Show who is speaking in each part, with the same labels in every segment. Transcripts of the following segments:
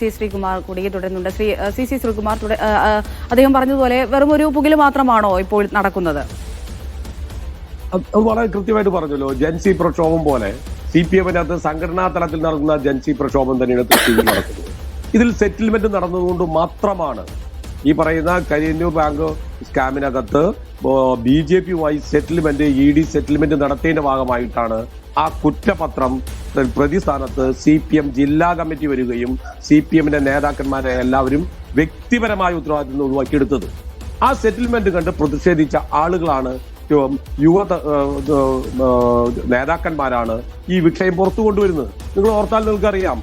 Speaker 1: C Sreekumar കൂടി തുടരുന്നുണ്ട്. C Sreekumar അദ്ദേഹം പറഞ്ഞതുപോലെ വെറും ഒരു പുകില് മാത്രമാണോ ഇപ്പോൾ നടക്കുന്നത്?
Speaker 2: വളരെ കൃത്യമായിട്ട് പറഞ്ഞല്ലോ. ജൻസി പ്രക്ഷോഭം പോലെ CPM-നകത്ത് സംഘടനാ തലത്തിൽ നടക്കുന്ന ജൻസി പ്രക്ഷോഭം തന്നെയാണ് തൃശ്ശൂരിൽ നടക്കുന്നത്. ഇതിൽ സെറ്റിൽമെന്റ് നടന്നതുകൊണ്ട് മാത്രമാണ് ഈ പറയുന്ന കരിയന്നൂർ ബാങ്ക് സ്കാമിനകത്ത് BJP-യുമായി സെറ്റിൽമെന്റ് ED സെറ്റിൽമെന്റ് നടത്തിയതിന്റെ ഭാഗമായിട്ടാണ് ആ കുറ്റപത്രം പ്രതിസ്ഥാനത്ത് CPM ജില്ലാ കമ്മിറ്റി വരികയും CPM-ന്റെ നേതാക്കന്മാരെ എല്ലാവരും വ്യക്തിപരമായ ഉത്തരവാദിത്വം ഒഴിവാക്കിയെടുത്തത്. ആ സെറ്റിൽമെന്റ് കണ്ട് പ്രതിഷേധിച്ച ആളുകളാണ്, യുവ നേതാക്കന്മാരാണ് ഈ വിഷയം പുറത്തു കൊണ്ടുവരുന്നത്. നിങ്ങൾ ഓർത്താൽ നിങ്ങൾക്കറിയാം,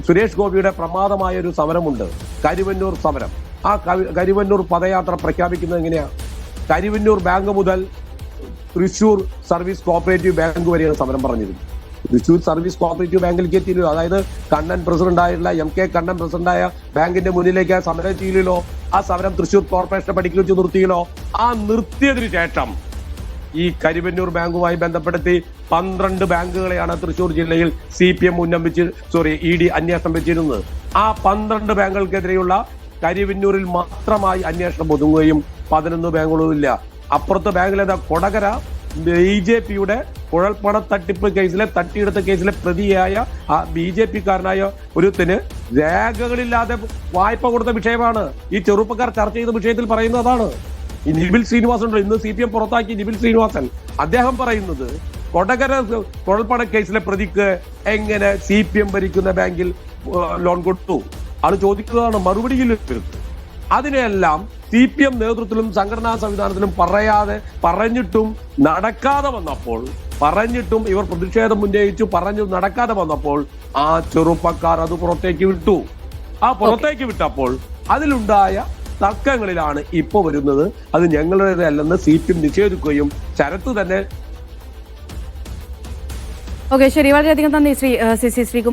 Speaker 2: സുരേഷ് ഗോപിയുടെ പ്രമാദമായ ഒരു സമരമുണ്ട്, കരിവന്നൂർ സമരം. ആ കരിവന്നൂർ പദയാത്ര പ്രഖ്യാപിക്കുന്നത് എങ്ങനെയാ? കരിവന്നൂർ ബാങ്ക് മുതൽ തൃശൂർ സർവീസ് കോഓപ്പറേറ്റീവ് ബാങ്ക് വരെയാണ് സമരം പറഞ്ഞിരുന്നത്. തൃശൂർ സർവീസ് കോഓപ്പറേറ്റീവ് ബാങ്കിലേക്ക് എത്തിയില്ലോ. അതായത് കണ്ണൻ പ്രസിഡന്റായിട്ടുള്ള MK കണ്ണൻ പ്രസിഡന്റായ ബാങ്കിന്റെ മുന്നിലേക്ക് സമരം ചെയ്യില്ലല്ലോ. ആ സമരം തൃശൂർ കോർപ്പറേഷനെ പഠിക്കൽ വെച്ച് നിർത്തിയില്ലോ. ആ നിർത്തിയതിനു ശേഷം ഈ കരിവന്നൂർ ബാങ്കുമായി ബന്ധപ്പെടുത്തി 12 ബാങ്കുകളെയാണ് തൃശൂർ ജില്ലയിൽ CPM ED അന്വേഷണം വെച്ചിരുന്നത്. ആ 12 ബാങ്കുകൾക്കെതിരെയുള്ള കരിവന്നൂരിൽ മാത്രമായി അന്വേഷണം ഒതുങ്ങുകയും 11 ബാങ്കുകളും ഇല്ല. അപ്പുറത്തെ ബാങ്കിലേതാ കൊടകര BJP-യുടെ കുഴൽപ്പണ തട്ടിപ്പ് കേസിലെ തട്ടിയെടുത്ത കേസിലെ പ്രതിയായ ആ BJP-കാരനായ ഒരുത്തിന് രേഖകളില്ലാതെ വായ്പ കൊടുത്ത വിഷയമാണ് ഈ ചെറുപ്പക്കാർ ചർച്ച ചെയ്ത വിഷയത്തിൽ പറയുന്നതാണ്. ഈ നിബിൽ ശ്രീനിവാസൻ ഉണ്ട്, ഇന്ന് CPM പുറത്താക്കി നിബിൽ ശ്രീനിവാസൻ. അദ്ദേഹം പറയുന്നത് കൊടകര കുഴൽപ്പണ കേസിലെ പ്രതിക്ക് എങ്ങനെ CPM ഭരിക്കുന്ന ബാങ്കിൽ ലോൺ കൊടുത്തു? ആള് ചോദിക്കുന്നതാണ്, മറുപടിയിൽ അതിനെല്ലാം CPM നേതൃത്വത്തിലും സംഘടനാ സംവിധാനത്തിലും പറഞ്ഞിട്ടും നടക്കാതെ വന്നപ്പോൾ, ഇവർ പ്രതിഷേധം ഉന്നയിച്ചു പറഞ്ഞു നടക്കാതെ വന്നപ്പോൾ ആ ചെറുപ്പക്കാർ അത് പുറത്തേക്ക് വിട്ടു. ആ പുറത്തേക്ക് വിട്ടപ്പോൾ അതിലുണ്ടായ തർക്കങ്ങളിലാണ് ഇപ്പൊ വരുന്നത്. അത് ഞങ്ങളുടേതല്ലെന്ന് CPM നിഷേധിക്കുകയും ശരത്ത് തന്നെ.
Speaker 1: ഓക്കെ, ശരി, വളരെയധികം നന്ദി ശ്രീകുമാർ.